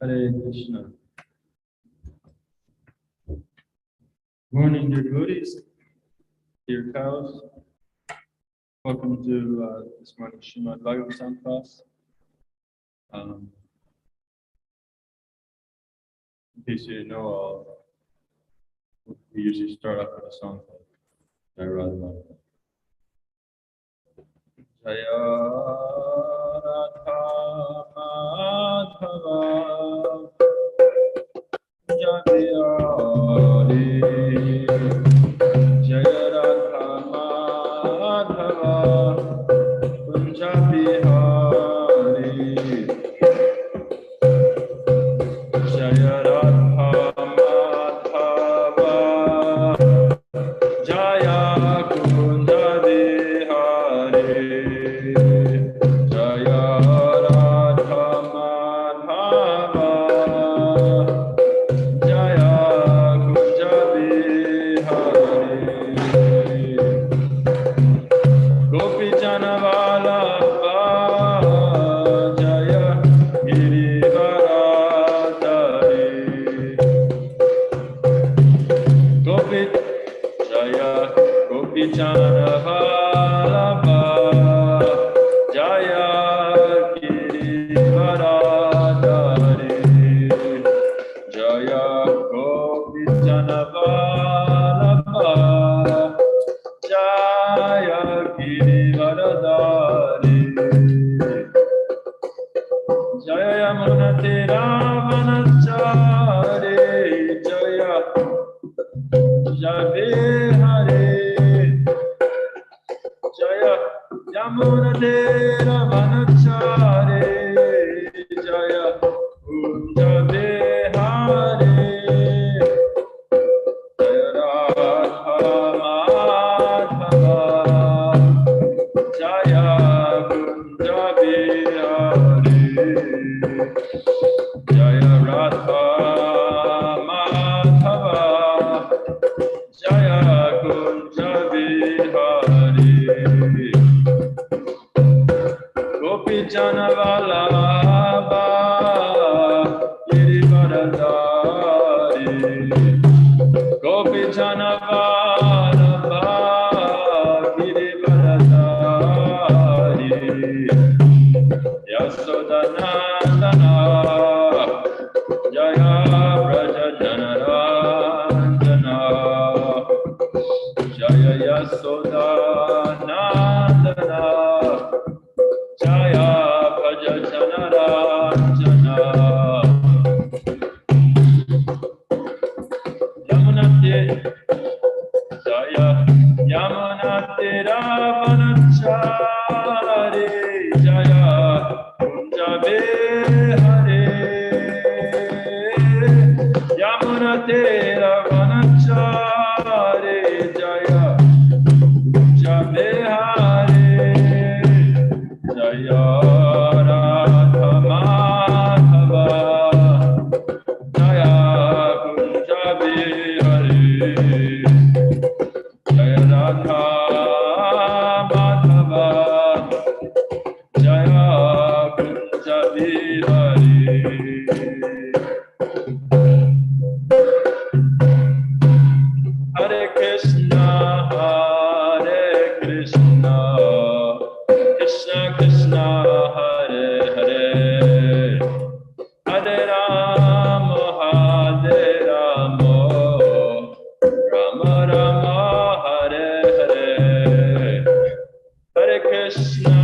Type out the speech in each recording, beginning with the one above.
Hare Krishna. Morning, dear devotees, dear cows. Welcome to this morning's Srimad Bhagavatam class. In case you didn't know, we usually start off with a song called Jai Radha Madhava. Jaya Radha Madhava Jaya Jaya Radha Madhava Kunja Bihari Jaya Radha Madhava Jaya Kunja Bihari Jaya Radha Madhava Jaya Kunja Bihari Gopi Jana Vallabha Jaya Girivaradari Gopi Jaya Gopi Jana Vallabha Jaya Girivaradari Jaya Gopi Jana Vallabha Jaya Girivaradari Jaya Yamuna Vanachari Jaya Jave Hare Jaya Yamuna Vanachari Jaya Jave Hare Jaya Radha Madhava Jaya Kunja Bihari Jaya Radha Madhava Jaya Kunja Bihari Gopi Jana Vallabha Girivaradari Gopi Jana Vallabha Girivaradari Yasodhanandana Jaya Braja Janaranjana Jaya Yasodhanandana Jaya Braja Janaranjana Yamunate Jaya Yamunate Ravanachari Jaya Kunja Bihari Yamunate Ravanachari Jaya Kunja Bihari Jaya Radha Madhava Jaya Kunja Bihari Jaya Radha Madhava Jaya Kunja Bihari Hare Krishna Krishna Krishna Hare Hare Hare Rama Rama Rama Hare Hare Hare Krishna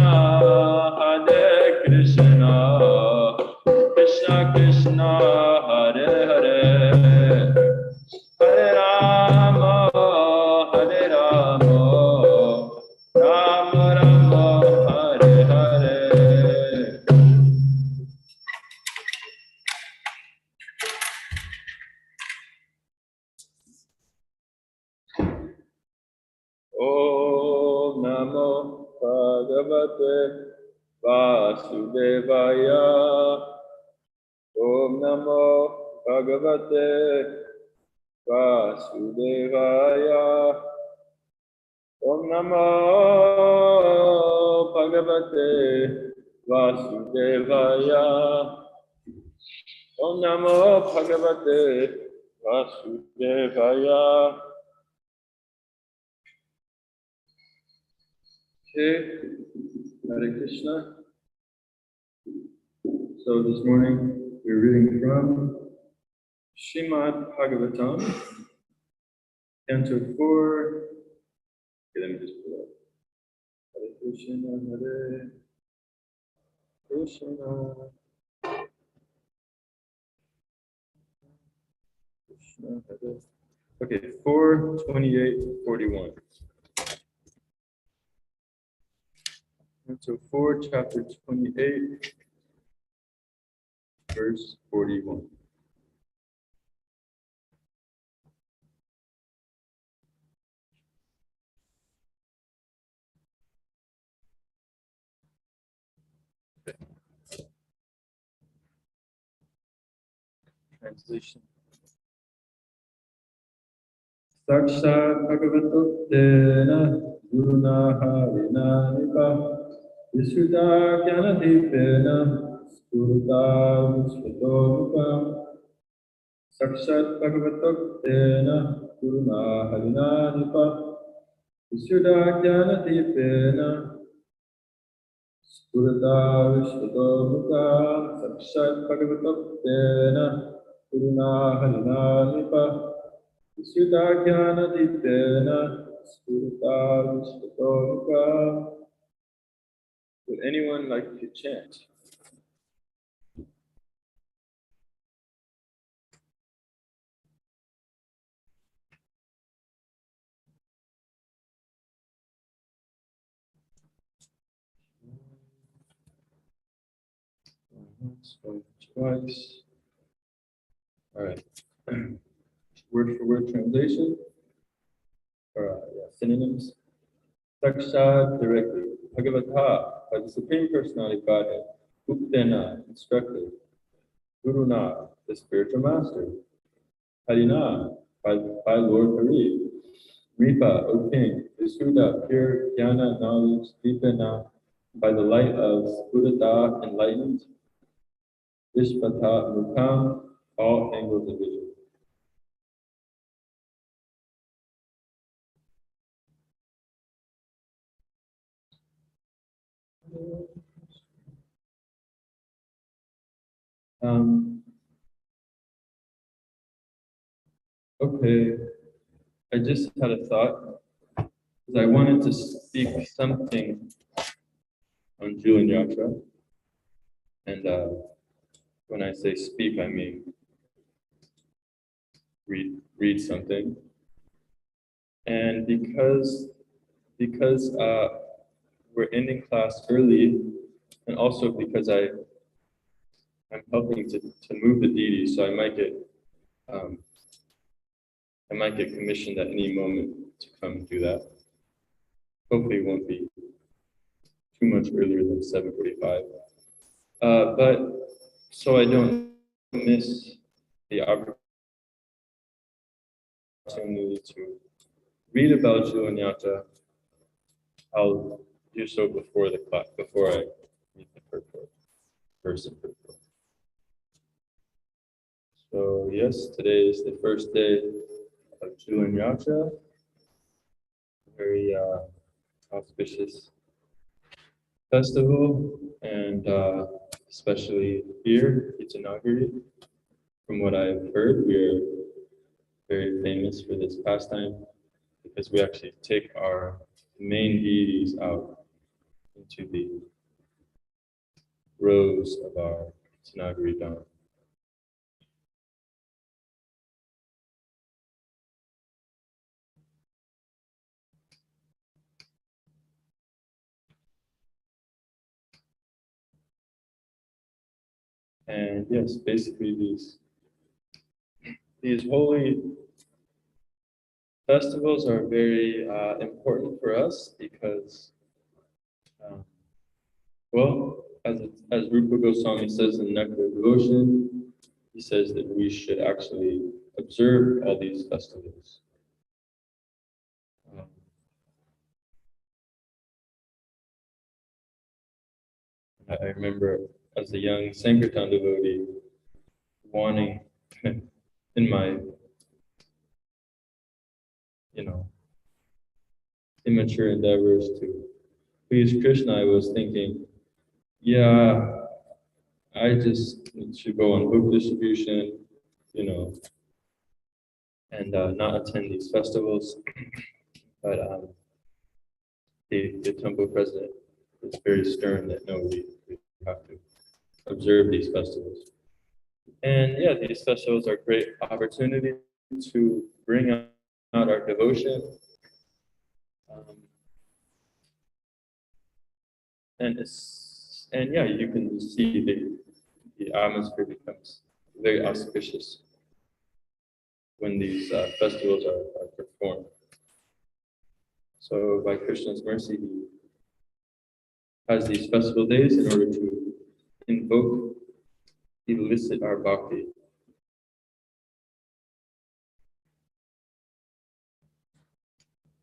Krishna Krishna Hare Hare Hare Rama Rama Rama Hare Hare Om Namo Bhagavate Vasudevaya Om Namo Bhagavate Vasudevaya Om Namo Bhagavate Vasudevaya Om Namo Bhagavate Vasudevaya. Okay, Hare Krishna. So this morning we're reading from Srimad Bhagavatam, Canto 4. Okay, let me just pull up. Hare Krishna, Hare Krishna, Krishna, Hare. Okay, 4:28-41. Canto 4, chapter 28, verse 41. Translation. Sakshat Bhagavato Guruna Harina Nipa Visuddha Jnanadipena Spurta Vishvatorupa. Sakshat Bhagavato Guruna Harina Nipa Visuddha Jnanadipena Spurta Vishvatorupa. Sakshat Bhagavato Guruna Harina Nipa Visuddha Jnanadipena Spurta Vishvatorupa. Would anyone like to chant? Once, twice. All right. Word for word translation, or synonyms. Sakshat, directly. Bhagavata, by the Supreme Personality of Godhead. Uktena, instructed. Guruna, the spiritual master. Harina, by Lord Hari. Ripa, O king. Visuddha, pure jnana, knowledge. Dipena, by the light of Buddha, enlightened. Vishvata, Mukam, all angles of vision. Okay, I just had a thought because I wanted to speak something on Julian Yatra, and when I say speak, I mean read something. And because we're ending class early, and also because I'm helping to move the deity, so I might get commissioned at any moment to come do that. Hopefully, it won't be too much earlier than 7:45. But so I don't miss the opportunity to read about Julianyata, I'll do so before the class, before I meet the purport, person purport. So yes, today is the first day of Julianyata, very auspicious festival, and especially here, Itanagiri. From what I've heard, we're very famous for this pastime because we actually take our main deities out into the rows of our Itanagiri Dam. And yes, basically these holy festivals are very important for us because, well, as Rupa Goswami says in Nectar of Devotion, he says that we should actually observe all these festivals. I remember as a young Sankirtan devotee, wanting in my, immature endeavors to please Krishna, I was thinking, yeah, I just should go on book distribution, and not attend these festivals. But the temple president is very stern that no, we have to observe these festivals. And yeah, these festivals are great opportunity to bring out our devotion. And yeah, you can see the atmosphere becomes very auspicious when these festivals are performed. So by Krishna's mercy, he has these festival days in order to invoke, elicit our bhakti.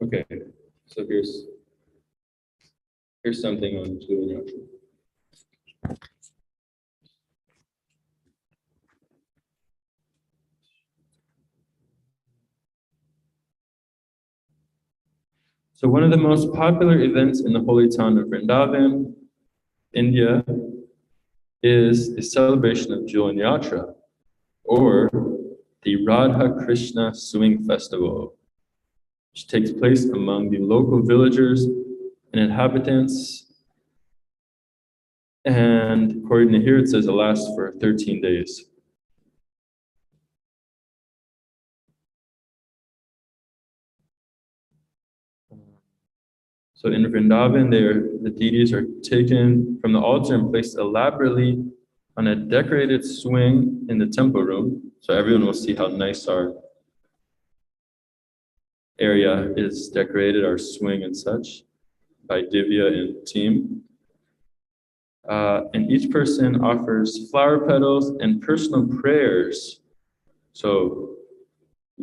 Okay, so here's something on Julian Yatra. So one of the most popular events in the holy town of Vrindavan, India, is the celebration of Julian Yatra, or the Radha Krishna Swing Festival, which takes place among the local villagers and inhabitants. And according to here, it says it lasts for 13 days. So in Vrindavan, the deities are taken from the altar and placed elaborately on a decorated swing in the temple room. So everyone will see how nice our area is decorated, our swing and such, by Divya and team. And each person offers flower petals and personal prayers. So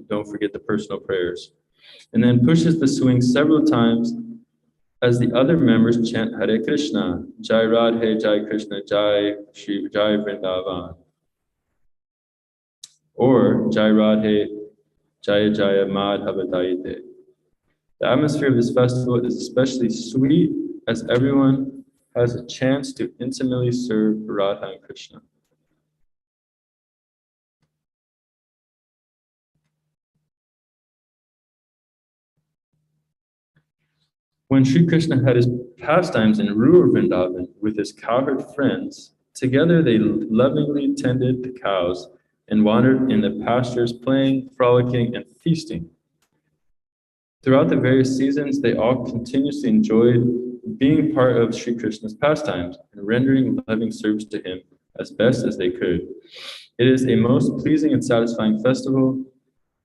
don't forget the personal prayers. And then pushes the swing several times as the other members chant Hare Krishna, Jai Radhe, Jai Krishna, Jai Shri, Jai Vrindavan. Or Jai Radhe, Jaya Jaya Madhava Daite. The atmosphere of this festival is especially sweet as everyone has a chance to intimately serve Radha and Krishna. When Sri Krishna had his pastimes in rural Vrindavan with his cowherd friends, together they lovingly tended the cows and wandered in the pastures, playing, frolicking, and feasting. Throughout the various seasons, they all continuously enjoyed being part of Sri Krishna's pastimes and rendering loving service to him as best as they could. It is a most pleasing and satisfying festival,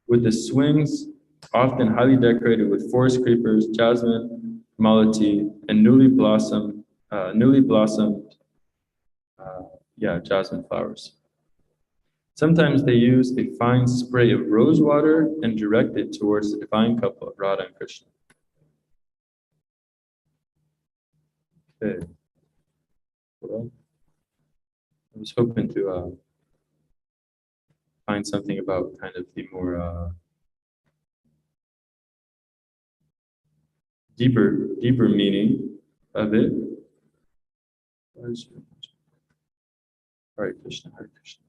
with the swings often highly decorated with forest creepers, jasmine, malati, and newly blossomed jasmine flowers. Sometimes they use a fine spray of rose water and direct it towards the divine couple of Radha and Krishna. Okay. Well, I was hoping to find something about kind of the more deeper meaning of it. Hare Krishna, Hare Krishna.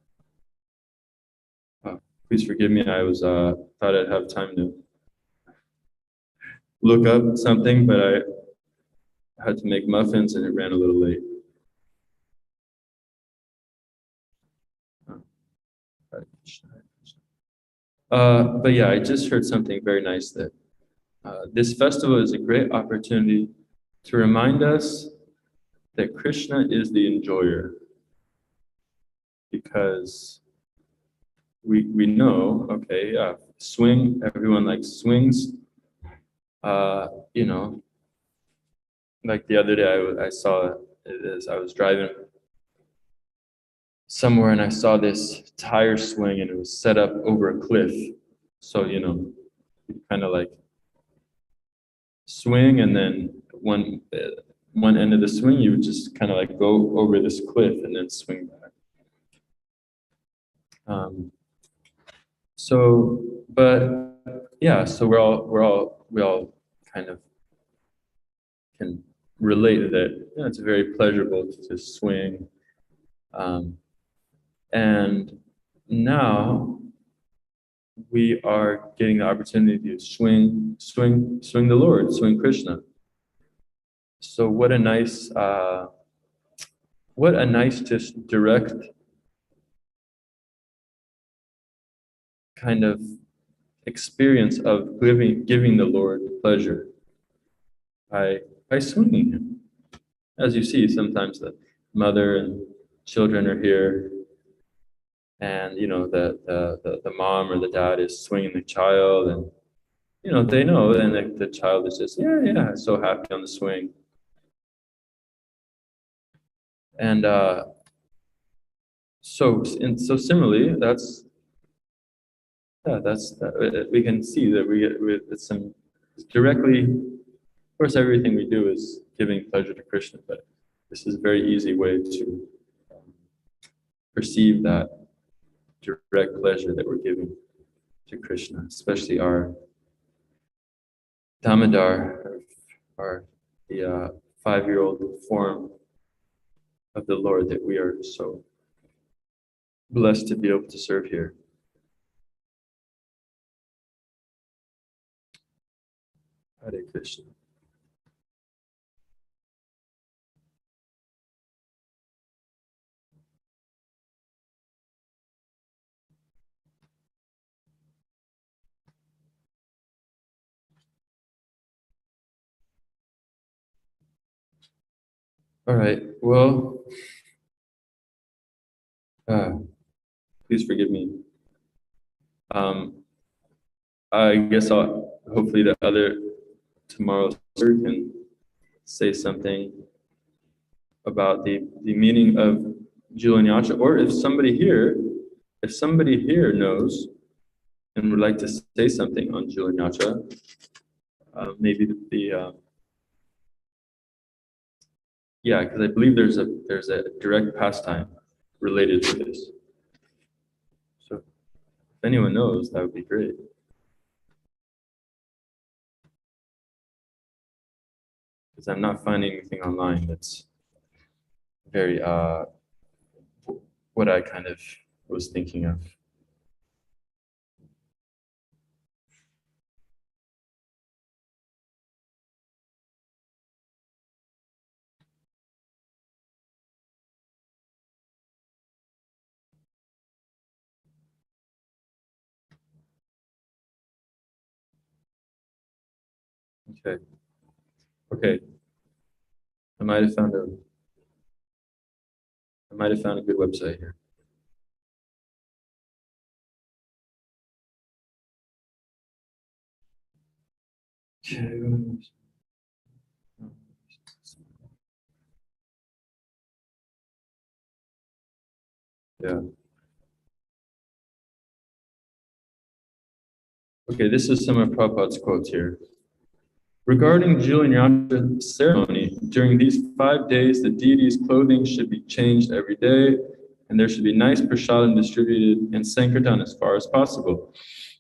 Please forgive me. I was thought I'd have time to look up something, but I had to make muffins and it ran a little late. But yeah, I just heard something very nice that this festival is a great opportunity to remind us that Krishna is the enjoyer, because we know, okay, yeah, swing, everyone likes swings. Like the other day I saw it as I was driving somewhere and I saw this tire swing and it was set up over a cliff. So, you kind of like swing, and then one end of the swing, you would just kind of like go over this cliff and then swing back. Um, so, but yeah, so we all kind of can relate that, you know, it's very pleasurable to swing. Um, and now we are getting the opportunity to swing the Lord, swing Krishna. So what a nice just direct kind of experience of giving the Lord pleasure by swinging him. As you see, sometimes the mother and children are here, and you know the mom or the dad is swinging the child, and you know they know, and the child is just so happy on the swing, and so similarly, we can see that it's some directly. Of course, everything we do is giving pleasure to Krishna, but this is a very easy way to perceive that direct pleasure that we're giving to Krishna, especially our Damodar, or the 5-year-old form of the Lord that we are so blessed to be able to serve here. Hare Krishna. All right. Well, please forgive me. I guess hopefully the other tomorrow's speaker can say something about the meaning of Julianyacha, or if somebody here knows and would like to say something on Julianyacha, maybe because I believe there's a direct pastime related to this. So if anyone knows, that would be great. Because I'm not finding anything online that's very what I kind of was thinking of. Okay. Okay. I might have found a good website here. Okay. Yeah. Okay, this is some of Prabhupada's quotes here. Regarding Julianyacha ceremony, during these 5 days, the deity's clothing should be changed every day, and there should be nice prasadam distributed and sankirtan as far as possible.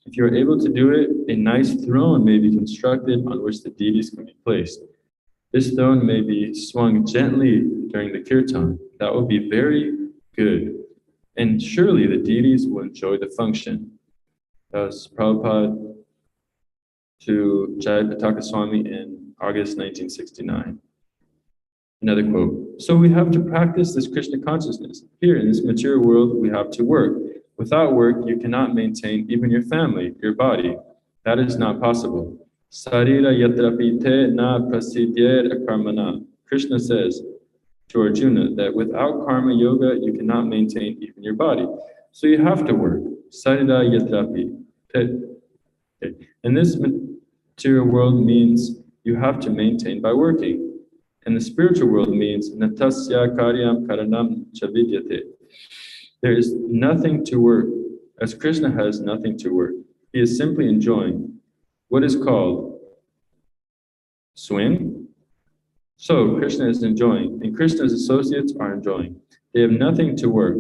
If you are able to do it, a nice throne may be constructed on which the deities can be placed. This throne may be swung gently during the kirtan. That will be very good. And surely the deities will enjoy the function. That was Prabhupada to Jayapataka Swami in August 1969. Another quote. So we have to practice this Krishna consciousness. Here in this material world, we have to work. Without work, you cannot maintain even your family, your body. That is not possible. Sarira yatrapite na prasidyer akarmana. Krishna says to Arjuna that without karma yoga, you cannot maintain even your body. So you have to work. Sarira yatrapi. In this material world means you have to maintain by working. And the spiritual world means natasya karyam karanam chavidyate. There is nothing to work, as Krishna has nothing to work. He is simply enjoying what is called swing. So Krishna is enjoying, and Krishna's associates are enjoying. They have nothing to work.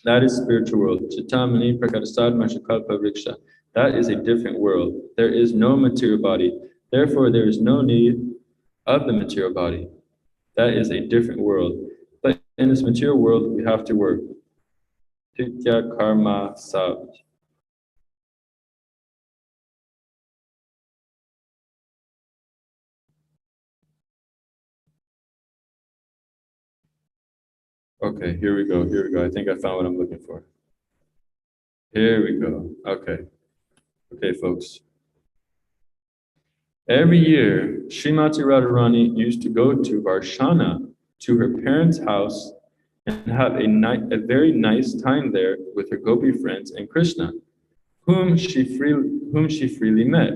That is spiritual world. Chittamani prakarasad mashakalpa vriksha. That is a different world. There is no material body. Therefore, there is no need of the material body. That is a different world. But in this material world, we have to work. Titya karma sab. Okay, here we go. Here we go. I think I found what I'm looking for. Here we go. Okay. Okay, folks. Every year, Srimati Radharani used to go to Varshana, to her parents' house, and have a very nice time there with her gopi friends and Krishna, whom she freely met,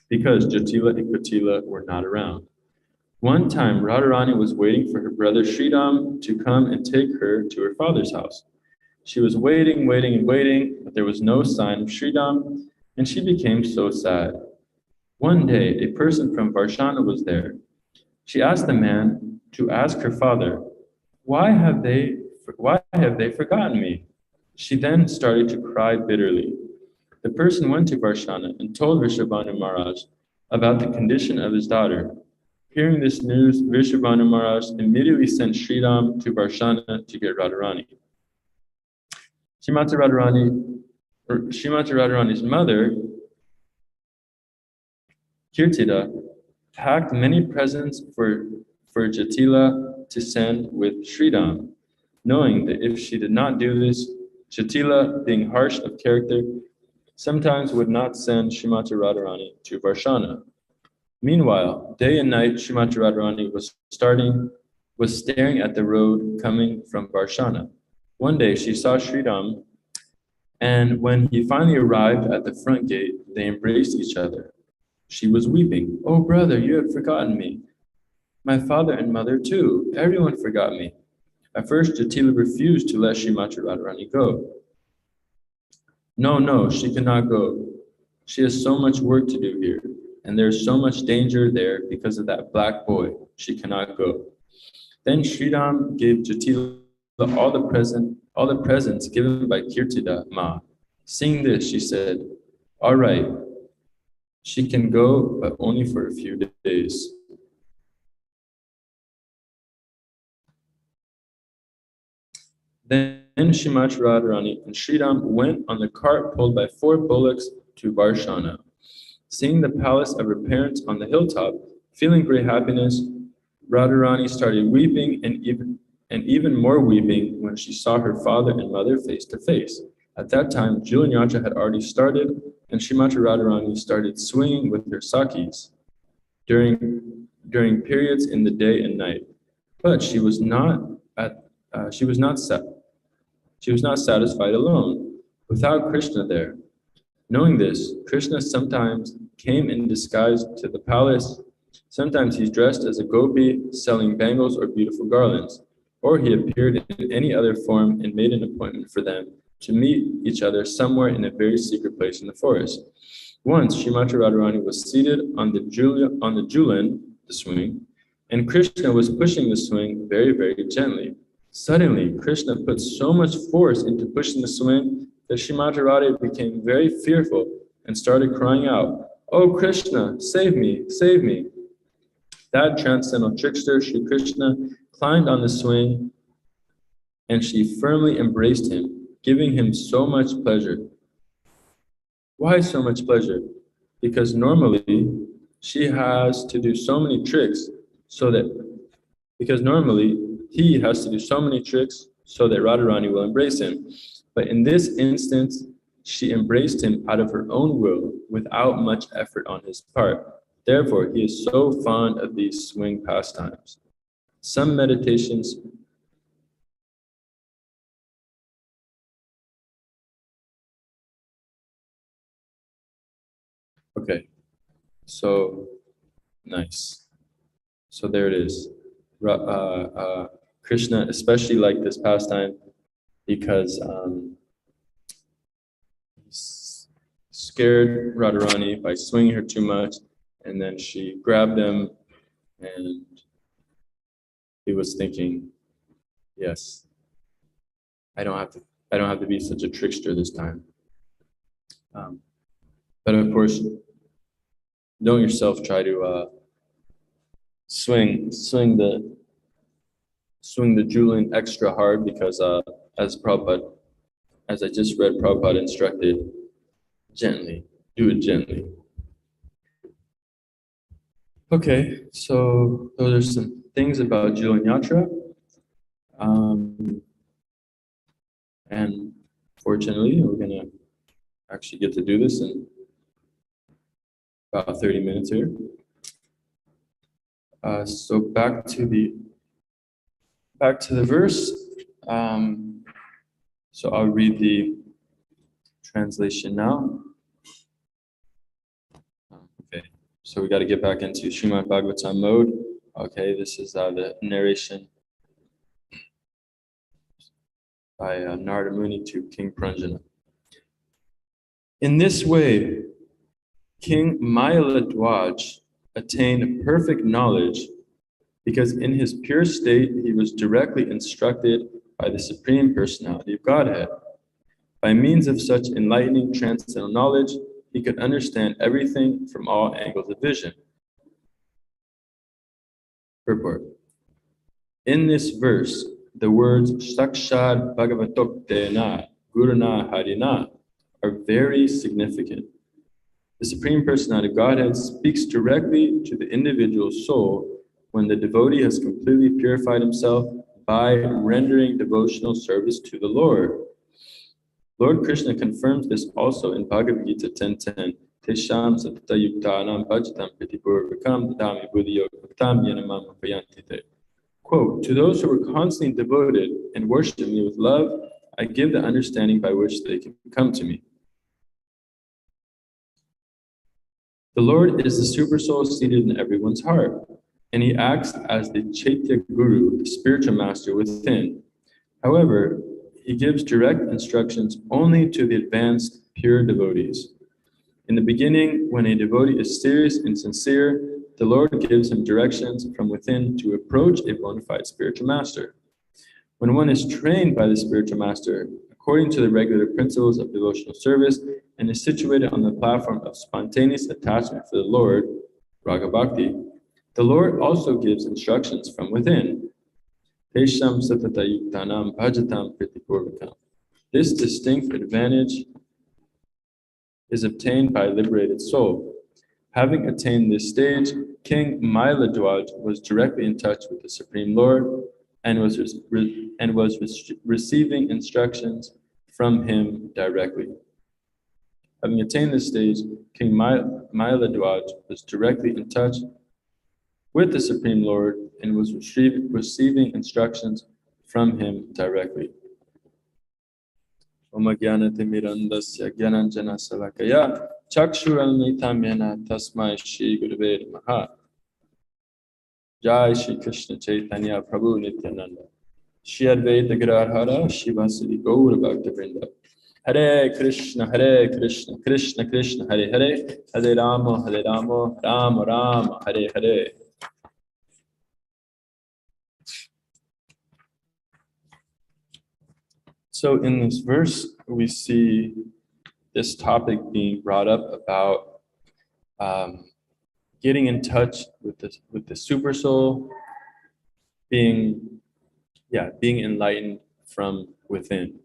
because Jatila and Kotila were not around. One time, Radharani was waiting for her brother Sridham to come and take her to her father's house. She was waiting, waiting, and waiting, but there was no sign of Sridham, and she became so sad. One day, a person from Varshana was there. She asked the man to ask her father, why have they forgotten me? She then started to cry bitterly. The person went to Varshana and told Vrishabhanu Maharaj about the condition of his daughter. Hearing this news, Vrishabhanu Maharaj immediately sent Sridham to Varshana to get Radharani. Srimati Radharani's mother, Kirtida, packed many presents for Jatila to send with Sridham, knowing that if she did not do this, Jatila, being harsh of character, sometimes would not send Srimati Radharani to Varshana. Meanwhile, day and night, Srimati Radharani was staring at the road coming from Varshana. One day, she saw Sridham, and when he finally arrived at the front gate, they embraced each other. She was weeping. Oh, brother, you have forgotten me. My father and mother, too. Everyone forgot me. At first, Jatila refused to let Srimati Radharani go. No, no, she cannot go. She has so much work to do here, and there's so much danger there because of that black boy. She cannot go. Then Sridham gave Jatila all the presents given by Kirtida Ma. Seeing this, she said, all right, she can go, but only for a few days. Then Srimati Radharani and Sridham went on the cart pulled by 4 bullocks to Varshana. Seeing the palace of her parents on the hilltop, feeling great happiness, Radharani started weeping and even more weeping when she saw her father and mother face to face. At that time, Julan Yatra had already started, and Srimati Radharani started swinging with her sakis during periods in the day and night. But she was not satisfied alone, without Krishna there. Knowing this, Krishna sometimes came in disguise to the palace. Sometimes he's dressed as a gopi, selling bangles or beautiful garlands, or he appeared in any other form and made an appointment for them to meet each other somewhere in a very secret place in the forest. Once, Srimati Radharani was seated on the julan, the swing, and Krishna was pushing the swing very, very gently. Suddenly, Krishna put so much force into pushing the swing that Srimati Radha became very fearful and started crying out, "Oh Krishna, save me, save me." That transcendental trickster, Sri Krishna, climbed on the swing and she firmly embraced him, giving him so much pleasure. Why so much pleasure? Because normally she has to do so many tricks because normally he has to do so many tricks so that Radharani will embrace him. But in this instance, she embraced him out of her own will without much effort on his part. Therefore, he is so fond of these swing pastimes. Some meditations. Okay, so nice. So there it is. Krishna especially liked this pastime because scared Radharani by swinging her too much, and then she grabbed him, and he was thinking, yes, I don't have to be such a trickster this time. But of course, don't yourself try to swing the Julian extra hard, because as I just read, Prabhupada instructed gently, do it gently. Okay, so those are some things about Julian Yatra. And fortunately, we're gonna actually get to do this in about 30 minutes here. So back to the verse. So I'll read the translation now. Okay, so we got to get back into Srimad Bhagavatam mode. Okay, this is the narration by Narada Muni to King Pranjana. In this way, King Mayaladwaj attained perfect knowledge, because in his pure state he was directly instructed by the Supreme Personality of Godhead. By means of such enlightening transcendental knowledge, he could understand everything from all angles of vision. Purport. In this verse, the words Sakshad Bhagavatoktena Guruna Harina are very significant. The Supreme Personality of Godhead speaks directly to the individual soul when the devotee has completely purified himself by rendering devotional service to the Lord. Lord Krishna confirms this also in Bhagavad Gita 10:10. Tesham satata yuktanam bhajatam pritipurvikam dadami buddhiyogam yanamam payantite. Quote, to those who are constantly devoted and worship me with love, I give the understanding by which they can come to me. The Lord is the super soul seated in everyone's heart, and he acts as the Chaitya Guru, the spiritual master within. However, he gives direct instructions only to the advanced, pure devotees. In the beginning, when a devotee is serious and sincere, the Lord gives him directions from within to approach a bona fide spiritual master. When one is trained by the spiritual master, according to the regular principles of devotional service, and is situated on the platform of spontaneous attachment for the Lord, Raga Bhakti, the Lord also gives instructions from within. Tesham satata yuktanam bhajatam pritipurvikam. This distinct advantage is obtained by a liberated soul. Having attained this stage, King Mailadwaj was directly in touch with the Supreme Lord and was receiving instructions from him directly. Having attained this stage, King Mailadwaj was directly in touch with the Supreme Lord and was receiving instructions from him directly. Om Jnana-timirandasya Jnananjana Salakaya Chakshuralmitam Yena Tasmai Shri Gurave Namaha. Jai Shri Krishna Chaitanya Prabhu Nityananda Shri Advaita Gadadhara Shivasadi Gaura Bhaktivinoda. Hare Krishna, Krishna Krishna, Hare Hare, Hare Rama, Rama Rama, Hare Hare. So in this verse, we see this topic being brought up about getting in touch with the super soul, being enlightened from within.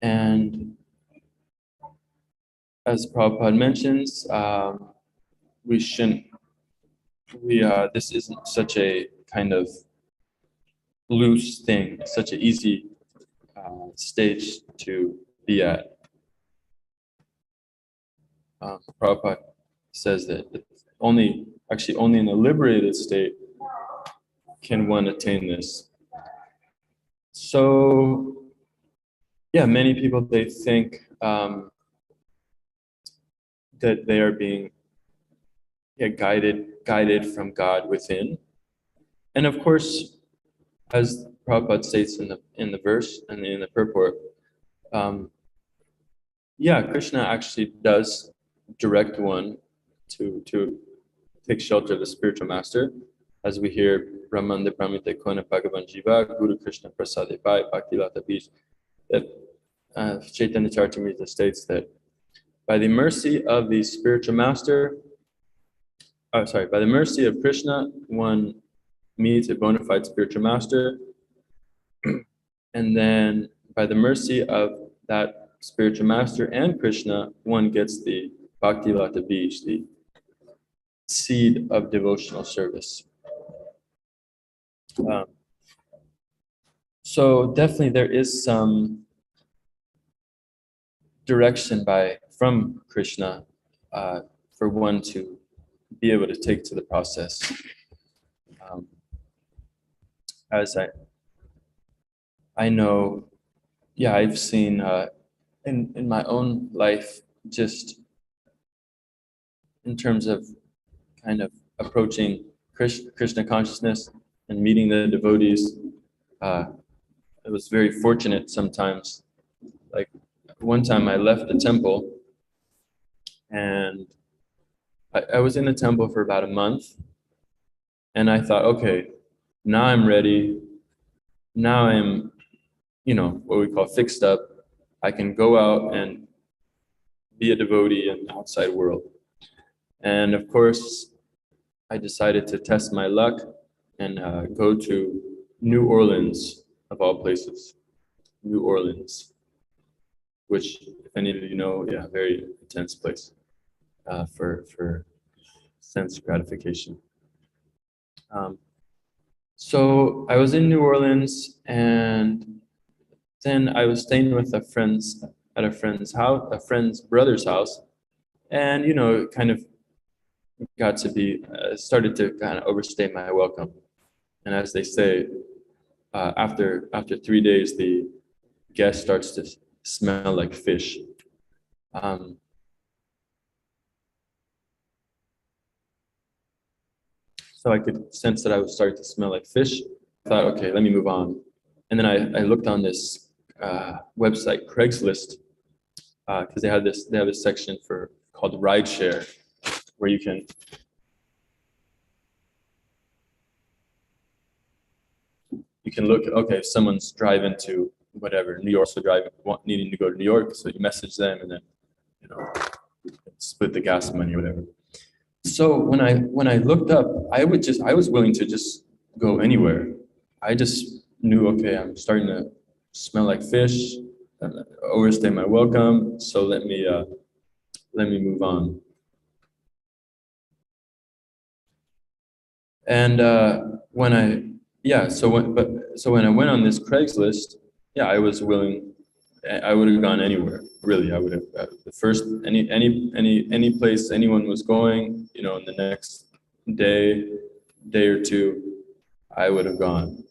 And as Prabhupada mentions, this isn't such a kind of loose thing, such an easy stage to be at. Prabhupada says that only in a liberated state can one attain this. So, many people, they think that they are being guided from God within, and of course, as Prabhupada states in the verse and in the purport, Krishna actually does direct one to take shelter of the spiritual master, as we hear Brahmanda Brahmite Kona Bhagavan Jiva, Guru Krishna Prasade Pai, Bhakti Lata Beach, that Chaitanya Charitamrita states that by the mercy of the spiritual master, by the mercy of Krishna, one meets a bona fide spiritual master, and then by the mercy of that spiritual master and Krishna, one gets the Bhakti Lata Bij, the seed of devotional service. So definitely there is some direction from Krishna for one to be able to take to the process. As I know, yeah, I've seen in my own life, just in terms of kind of approaching Krishna consciousness and meeting the devotees, I was very fortunate sometimes. Like one time I left the temple and I was in the temple for about a month, and I thought, okay, now I'm ready. Now I'm, what we call fixed up. I can go out and be a devotee in the outside world. And of course, I decided to test my luck and go to New Orleans, of all places. New Orleans, which, if any of you know, yeah, very intense place for sense gratification. So I was in New Orleans, and then I was staying with a friend's house, a friend's brother's house, and kind of got to be started to kind of overstay my welcome. And as they say, after 3 days, the guest starts to smell like fish. So I could sense that I was starting to smell like fish. I thought, okay, let me move on. And then I looked on this website, Craigslist, because they have this section called rideshare, where you can look, okay, if someone's driving to whatever, New York, so needing to go to New York, so you message them and then split the gas money or whatever. So when I looked up, I was willing to just go anywhere. I just knew, okay, I'm starting to smell like fish, overstay my welcome, so let me move on. And when I went on this Craigslist, yeah, I was willing. I would have gone anywhere. Really, I would have the first any place anyone was going. In the next day or two, I would have gone.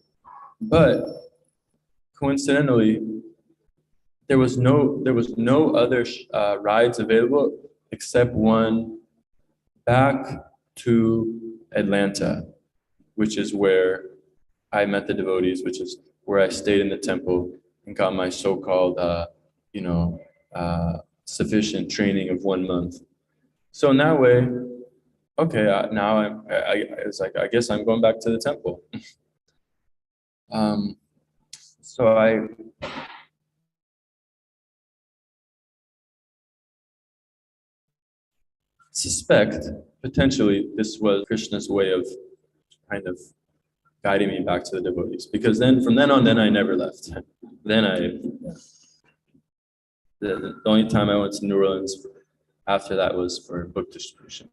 But coincidentally, there was no other rides available except one back to Atlanta, which is where I met the devotees, which is where I stayed in the temple and got my so-called, sufficient training of 1 month. So in that way, okay, now it's like, I guess I'm going back to the temple. So I suspect potentially this was Krishna's way of kind of guiding me back to the devotees, because from then on, I never left. Then the only time I went to New Orleans after that was for book distribution.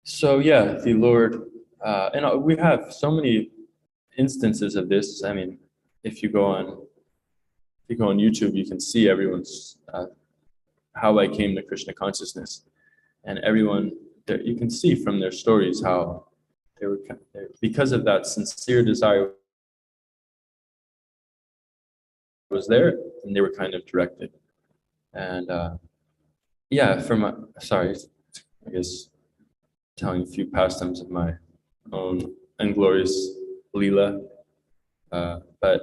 So yeah, the Lord, and we have so many instances of this. I mean, if you go on YouTube, you can see everyone's how I came to Krishna consciousness, and everyone you can see from their stories how they were, because of that sincere desire was there, and they were kind of directed. And yeah, I guess telling a few pastimes of my own inglorious Leela. But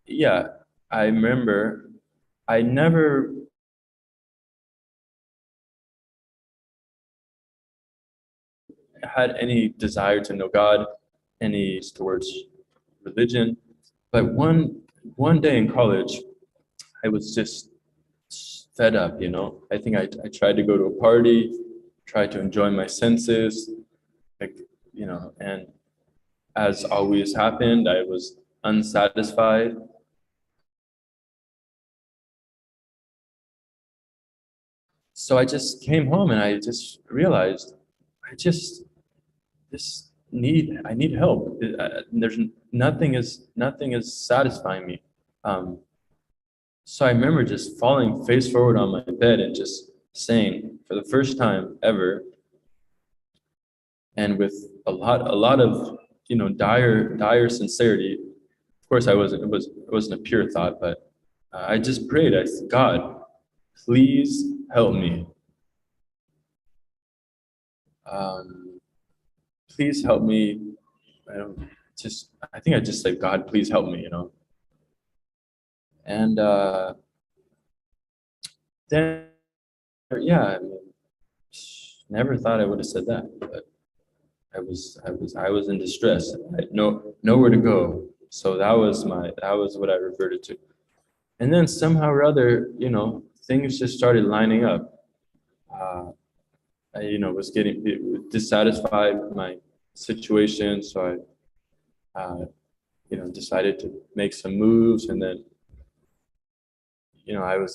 yeah, I remember I never had any desire to know God, any towards religion. But one day in college, I was just fed up, you know. I think I tried to go to a party, tried to enjoy my senses, like, you know, and as always happened, I was unsatisfied. So I just came home and I just realized I just I need help. There's nothing is satisfying me. Um, so I remember just falling face forward on my bed and just saying for the first time ever, and with a lot of, you know, dire sincerity. Of course, it wasn't a pure thought, but I just prayed. I said, God, please help me. Um, please help me. I don't just. I think I just said, God, please help me. You know. And then, yeah, I mean, never thought I would have said that, but I was in distress. I had nowhere to go. So that was what I reverted to. And then somehow or other, you know, things just started lining up. Uh, I, you know, was getting dissatisfied with my situation, so you know, decided to make some moves, and then, you know,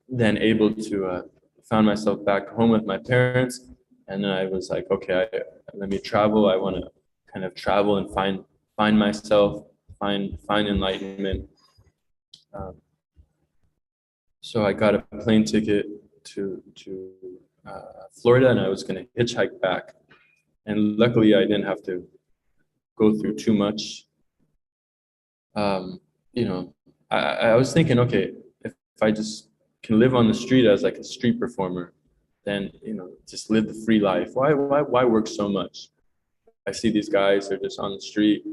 then able to found myself back home with my parents, and then I was like, okay, let me travel. I want to kind of travel and find myself, find enlightenment. Um, so I got a plane ticket to Florida, and I was going to hitchhike back. And luckily, I didn't have to go through too much. You know, I was thinking, okay, if I just can live on the street as like a street performer, then, you know, just live the free life. Why work so much? I see these guys, they're just on the street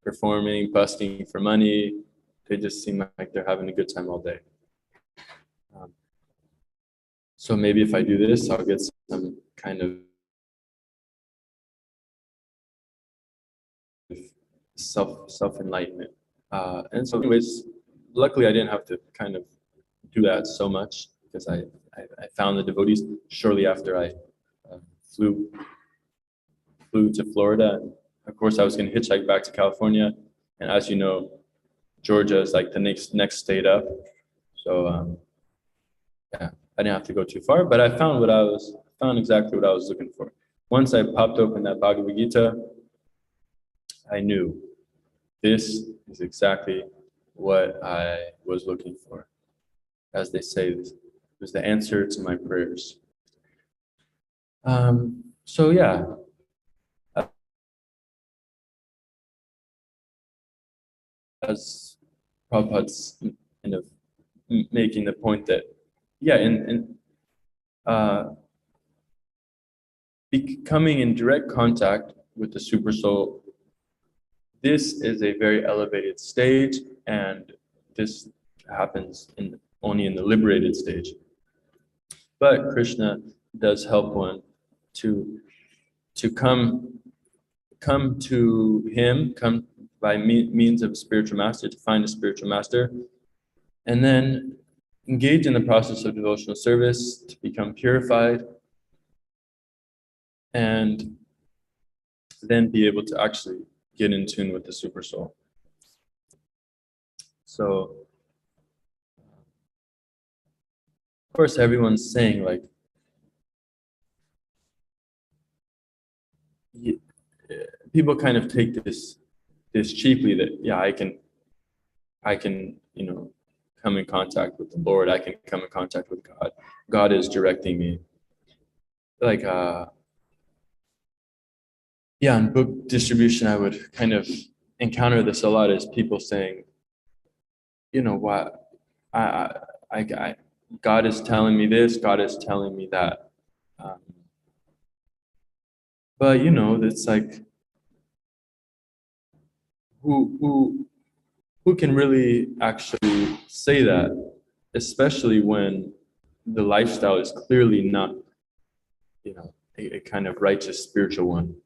performing, busking for money. They just seem like they're having a good time all day. So maybe if I do this, I'll get some kind of self enlightenment. And so, anyways, luckily I didn't have to kind of do that so much, because I found the devotees shortly after I uh, flew to Florida. And of course, I was going to hitchhike back to California, and as you know, Georgia is like the next state up. So yeah, I didn't have to go too far, but I found exactly what I was looking for. Once I popped open that Bhagavad Gita, I knew this is exactly what I was looking for. As they say, it was the answer to my prayers. So yeah, as Prabhupada's kind of making the point that, yeah, and becoming in direct contact with the super soul, this is a very elevated stage, and this happens only in the liberated stage. But Krishna does help one to come to him, come by means of a spiritual master, to find a spiritual master, and then engage in the process of devotional service to become purified, and then be able to actually get in tune with the super soul. So, of course, everyone's saying like, people kind of take this cheaply, that yeah, I can, you know, come in contact with the Lord. I can come in contact with God. God is directing me. Like yeah, in book distribution, I would kind of encounter this a lot, as people saying, you know, what I God is telling me this, God is telling me that. But you know, it's like, who can really actually say that, especially when the lifestyle is clearly not, you know, a kind of righteous spiritual one.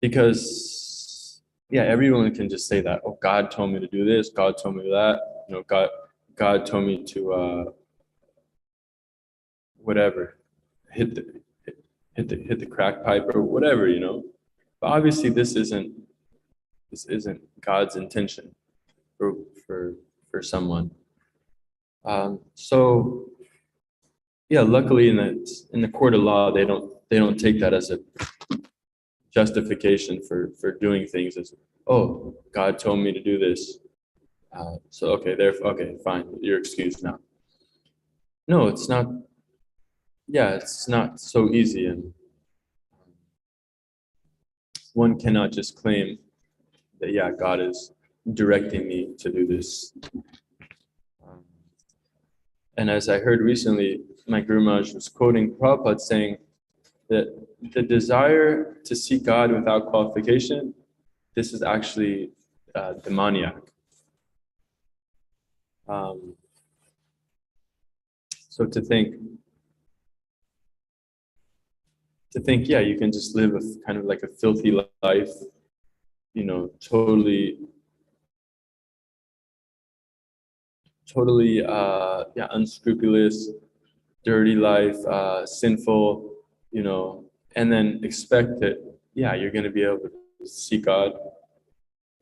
Because yeah, everyone can just say that, oh, God told me to do this, God told me that, God told me to whatever, hit the crack pipe or whatever, But obviously this isn't God's intention for for for someone. So yeah, luckily in the court of law they don't take that as a justification for doing things as, oh, God told me to do this. So okay, fine, you're excused now. No, it's not. Yeah, it's not so easy, and one cannot just claim that, yeah, God is directing me to do this. And as I heard recently, my Guru Maharaj was quoting Prabhupada saying that the desire to see God without qualification, this is actually demoniac. So to think, yeah, you can just live a kind of like a filthy life, totally unscrupulous, dirty life, sinful, and then expect that, yeah, you're going to be able to see God.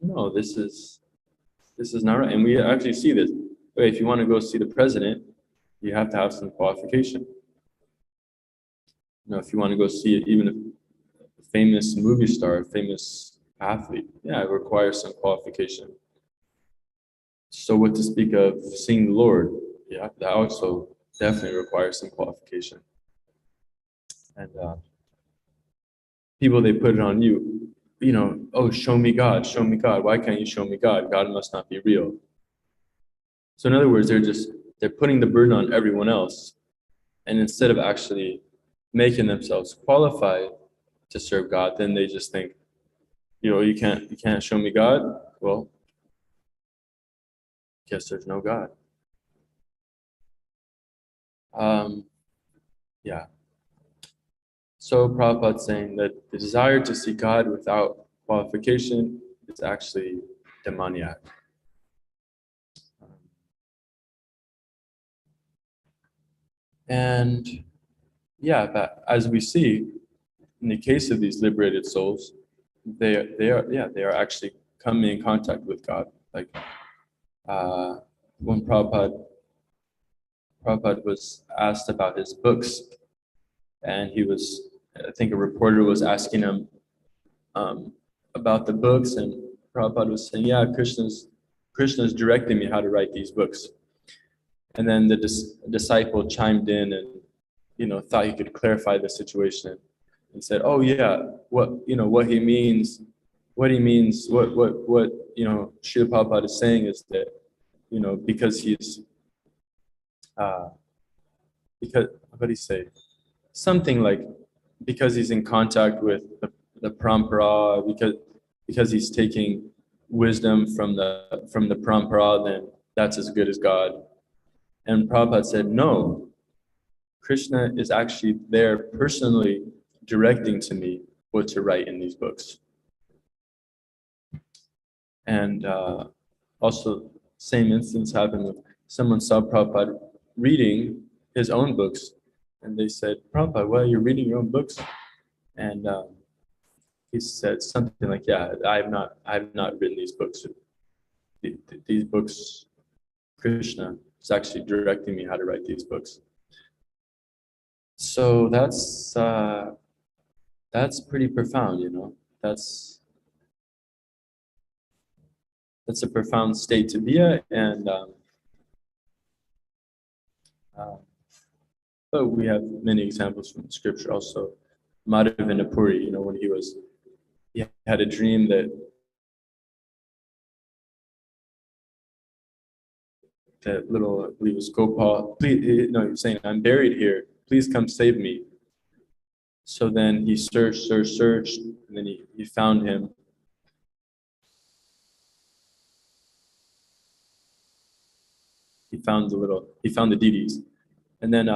No, this is not right. And we actually see this. Okay, if you want to go see the president, you have to have some qualification. If you want to go see even a famous movie star, a famous athlete, yeah, it requires some qualification. So what to speak of seeing the Lord? Yeah, that also definitely requires some qualification. And people, they put it on you, oh, show me God, show me God. Why can't you show me God? God must not be real. So in other words, they're putting the burden on everyone else. And instead of actually making themselves qualified to serve God, then they just think, you can't show me God. Well, guess there's no God. Yeah. So Prabhupada's saying that the desire to see God without qualification is actually demoniac. And yeah, but as we see, in the case of these liberated souls, they are actually coming in contact with God. Like when Prabhupada was asked about his books, and I think a reporter was asking him about the books, and Prabhupada was saying, yeah, Krishna's directing me how to write these books. And then the disciple chimed in and, thought he could clarify the situation and said, oh yeah, what he means, what Srila Prabhupada is saying is that, because he's, because, what do you say? Something like, because he's in contact with the parampara, because he's taking wisdom from the parampara, then that's as good as God. And Prabhupada said, no, Krishna is actually there personally directing to me what to write in these books. And also, same instance happened with someone saw Prabhupada reading his own books, and they said, Prabhupada, well, you're reading your own books? And he said something like, yeah, I have not written these books. These books, Krishna is actually directing me how to write these books. So that's pretty profound, That's a profound state to be at, and but we have many examples from Scripture also. Madhavendra Puri, when he had a dream that little, I believe it was Gopal, please, he was saying, I'm buried here, please come save me. So then he searched, and then he found him. He found the deities. And then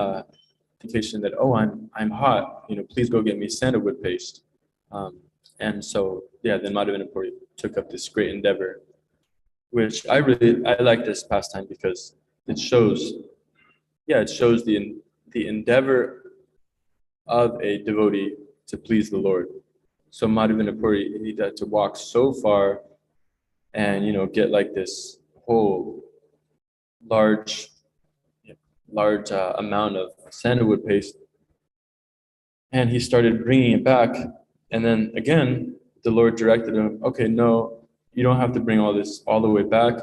indication that, oh, I'm hot, please go get me sandalwood paste. And so, then Madhavanapuri took up this great endeavor, which I like this pastime because it shows the endeavor of a devotee to please the Lord. So Madhavanapuri, he had to walk so far and, get like this whole large amount of sandalwood paste. And he started bringing it back. And then again, the Lord directed him, okay, no, you don't have to bring all this all the way back.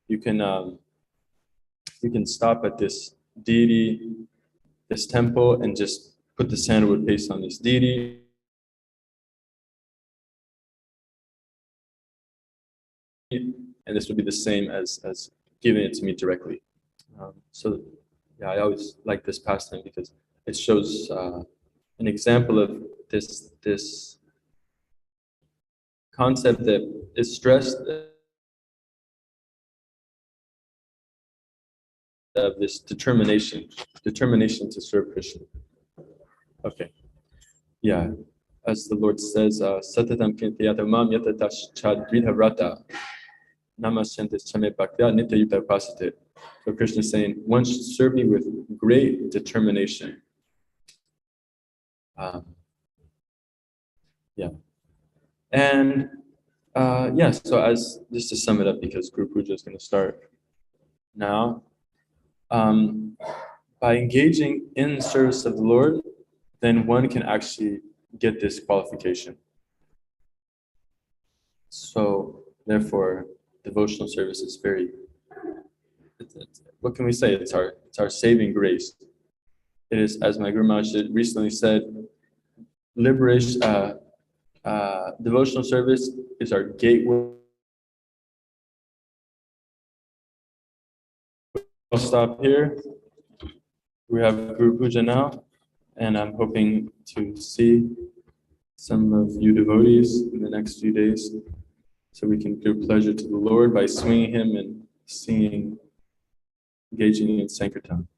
You can stop at this deity, this temple, and just put the sandalwood paste on this deity. And this would be the same as giving it to me directly. I always like this pastime because it shows an example of this concept that is stressed of this determination to serve Krishna. Okay. Yeah. As the Lord says, Satatam Kintayata Mam Yatatash Chadvidha Vrata Namasyante Chame Bhaktya Nityayuta Upasate. So Krishna is saying, one should serve me with great determination. And so as just to sum it up, because Guru Puja is going to start now, by engaging in the service of the Lord, then one can actually get this qualification. So therefore, devotional service is what can we say? It's our saving grace. It is, as my Guru Maharaj recently said, liberation. Devotional service is our gateway. I'll stop here. We have Guru Puja now, and I'm hoping to see some of you devotees in the next few days, so we can give pleasure to the Lord by swinging Him and singing, engaging in Sankirtan.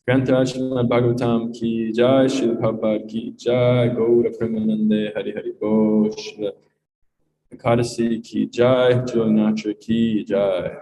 Grantaraj Srimad Bhagavatam ki jai, Srila Prabhupada ki jai, Gaura Premanande Hari Hari Bo, Srila Ekadasi ki jai, Jyotinatra ki jai.